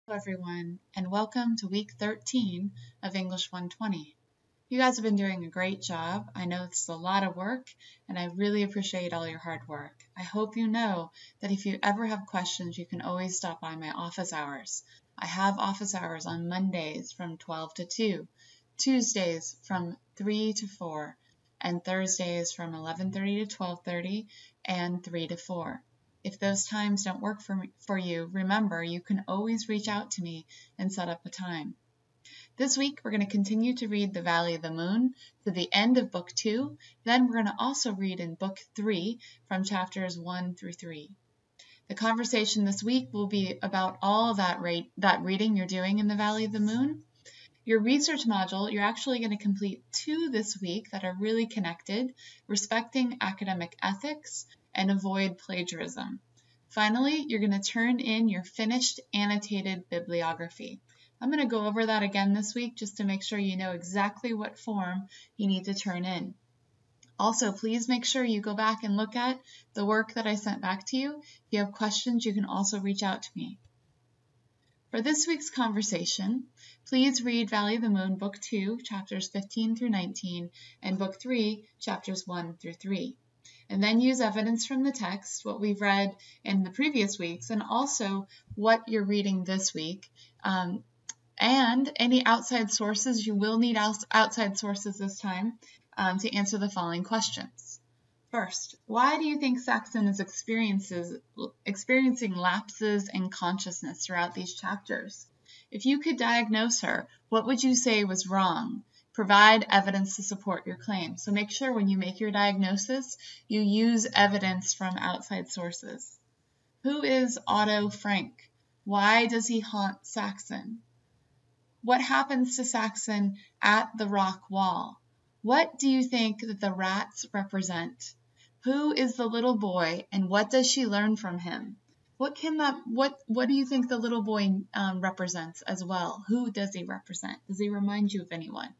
Hello everyone, and welcome to week 13 of English 120. You guys have been doing a great job. I know it's a lot of work, and I really appreciate all your hard work. I hope you know that if you ever have questions, you can always stop by my office hours. I have office hours on Mondays from 12 to 2, Tuesdays from 3 to 4, and Thursdays from 11:30 to 12:30 and 3 to 4. If those times don't work for you, remember you can always reach out to me and set up a time. This week we're going to continue to read The Valley of the Moon to the end of Book 2. Then we're going to also read in Book 3 from chapters 1 through 3. The conversation this week will be about all of that reading you're doing in The Valley of the Moon. Your research module, you're actually going to complete 2 this week that are really connected: respecting academic ethics and avoid plagiarism. Finally, you're going to turn in your finished annotated bibliography. I'm going to go over that again this week just to make sure you know exactly what form you need to turn in. Also, please make sure you go back and look at the work that I sent back to you. If you have questions, you can also reach out to me. For this week's conversation, please read Valley of the Moon, Book 2, chapters 15 through 19, and Book 3, chapters 1 through 3. And then use evidence from the text, what we've read in the previous weeks, and also what you're reading this week. And any outside sources. You will need outside sources this time to answer the following questions. First, why do you think Saxon is experiencing lapses in consciousness throughout these chapters? If you could diagnose her, what would you say was wrong? Provide evidence to support your claim. So make sure when you make your diagnosis, you use evidence from outside sources. Who is Otto Frank? Why does he haunt Saxon? What happens to Saxon at the rock wall? What do you think that the rats represent? Who is the little boy, and what does she learn from him? What do you think the little boy represents as well? Who does he represent? Does he remind you of anyone?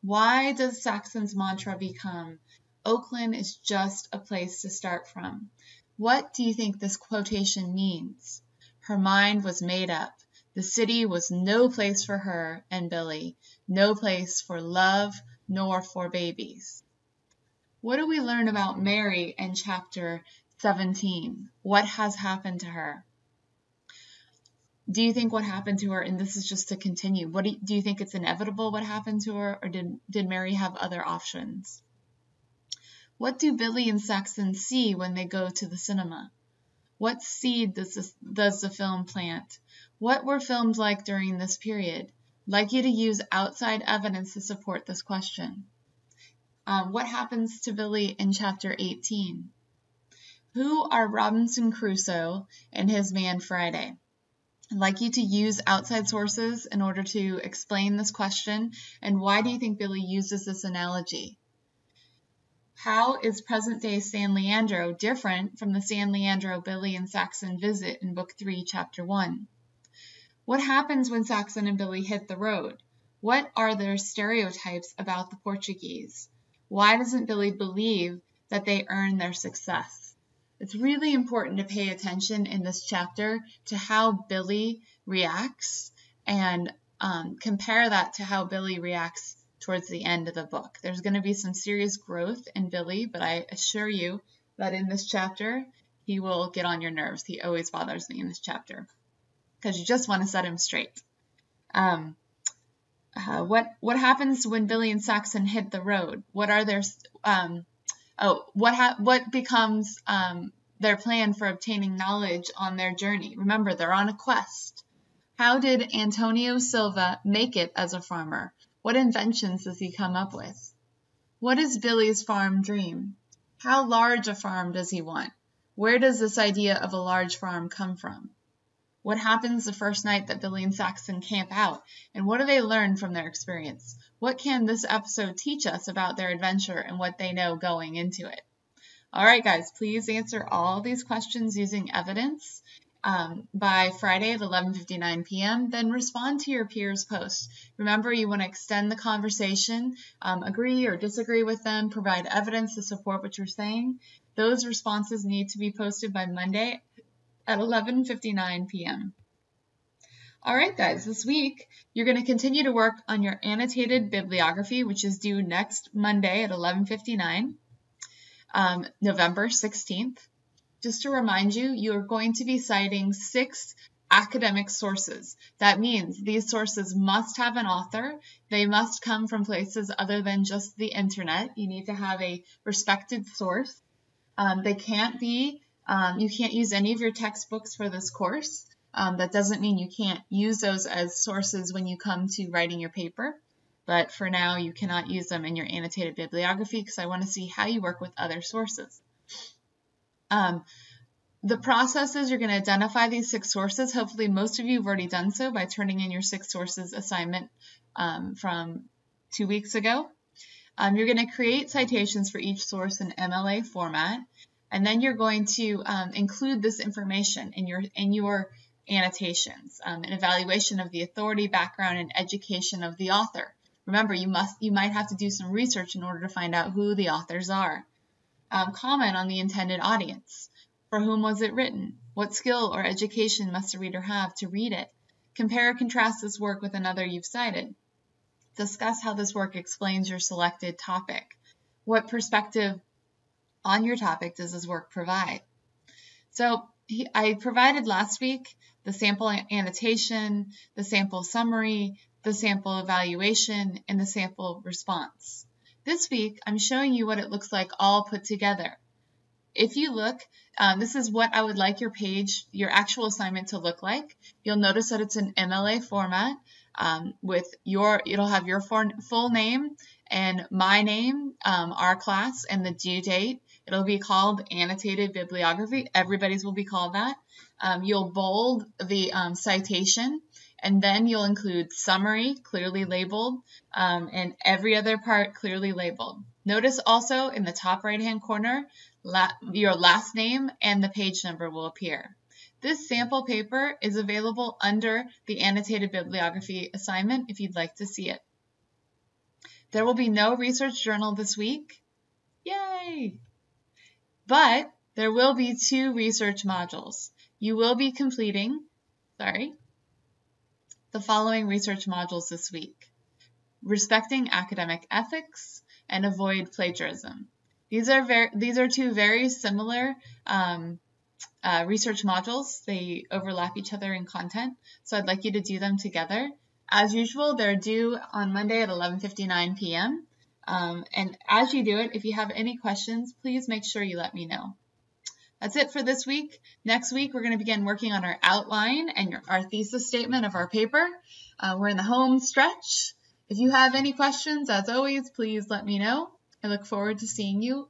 Why does Saxon's mantra become, "Oakland is just a place to start from"? What do you think this quotation means? Her mind was made up. The city was no place for her and Billy, no place for love nor for babies. What do we learn about Mary in chapter 17? What has happened to her? Do you think what happened to her, and this is just to continue, do you think it's inevitable what happened to her, or did Mary have other options? What do Billy and Saxon see when they go to the cinema? What seed does the film plant? What were films like during this period? I'd like you to use outside evidence to support this question. What happens to Billy in chapter 18? Who are Robinson Crusoe and his man Friday? I'd like you to use outside sources in order to explain this question, and why do you think Billy uses this analogy? How is present-day San Leandro different from the San Leandro Billy and Saxon visit in Book 3, Chapter 1? What happens when Saxon and Billy hit the road? What are their stereotypes about the Portuguese? Why doesn't Billy believe that they earn their success? It's really important to pay attention in this chapter to how Billy reacts and compare that to how Billy reacts towards the end of the book. There's going to be some serious growth in Billy, but I assure you that in this chapter, he will get on your nerves. He always bothers me in this chapter because you just want to set him straight. What happens when Billy and Saxon hit the road? What are their what becomes their plan for obtaining knowledge on their journey? Remember, they're on a quest. How did Antonio Silva make it as a farmer? What inventions does he come up with? What is Billy's farm dream? How large a farm does he want? Where does this idea of a large farm come from? What happens the first night that Billy and Saxon camp out? And what do they learn from their experience? What can this episode teach us about their adventure and what they know going into it? All right, guys, please answer all of these questions using evidence by Friday at 11:59 p.m. Then respond to your peers' post. Remember, you want to extend the conversation, agree or disagree with them, provide evidence to support what you're saying. Those responses need to be posted by Monday at 11:59 p.m. All right, guys, this week you're going to continue to work on your annotated bibliography, which is due next Monday at 11:59, November 16th. Just to remind you, you're going to be citing 6 academic sources. That means these sources must have an author. They must come from places other than just the internet. You need to have a respected source. They can't be, you can't use any of your textbooks for this course. That doesn't mean you can't use those as sources when you come to writing your paper, but for now you cannot use them in your annotated bibliography because I want to see how you work with other sources. The process is you're going to identify these 6 sources. Hopefully most of you have already done so by turning in your 6 sources assignment from 2 weeks ago. You're going to create citations for each source in MLA format, and then you're going to include this information in your annotations, an evaluation of the authority, background, and education of the author. Remember, you might have to do some research in order to find out who the authors are. Comment on the intended audience. For whom was it written? What skill or education must the reader have to read it? Compare or contrast this work with another you've cited. Discuss how this work explains your selected topic. What perspective on your topic does this work provide? So I provided last week the sample annotation, the sample summary, the sample evaluation, and the sample response. This week, I'm showing you what it looks like all put together. If you look, this is what I would like your page, your actual assignment to look like. You'll notice that it's an MLA format it'll have your full name and my name, our class, and the due date. It'll be called annotated bibliography. Everybody's will be called that. You'll bold the citation, and then you'll include summary, clearly labeled, and every other part clearly labeled. Notice also in the top right-hand corner, your last name and the page number will appear. This sample paper is available under the annotated bibliography assignment if you'd like to see it. There will be no research journal this week. Yay! But there will be 2 research modules. You will be completing, the following research modules this week. Respecting academic ethics and avoid plagiarism. These are 2 very similar research modules. They overlap each other in content, so I'd like you to do them together. As usual, they're due on Monday at 11:59 p.m. And as you do it, if you have any questions, please make sure you let me know. That's it for this week. Next week, we're going to begin working on our outline and our thesis statement of our paper. We're in the home stretch. If you have any questions, as always, please let me know. I look forward to seeing you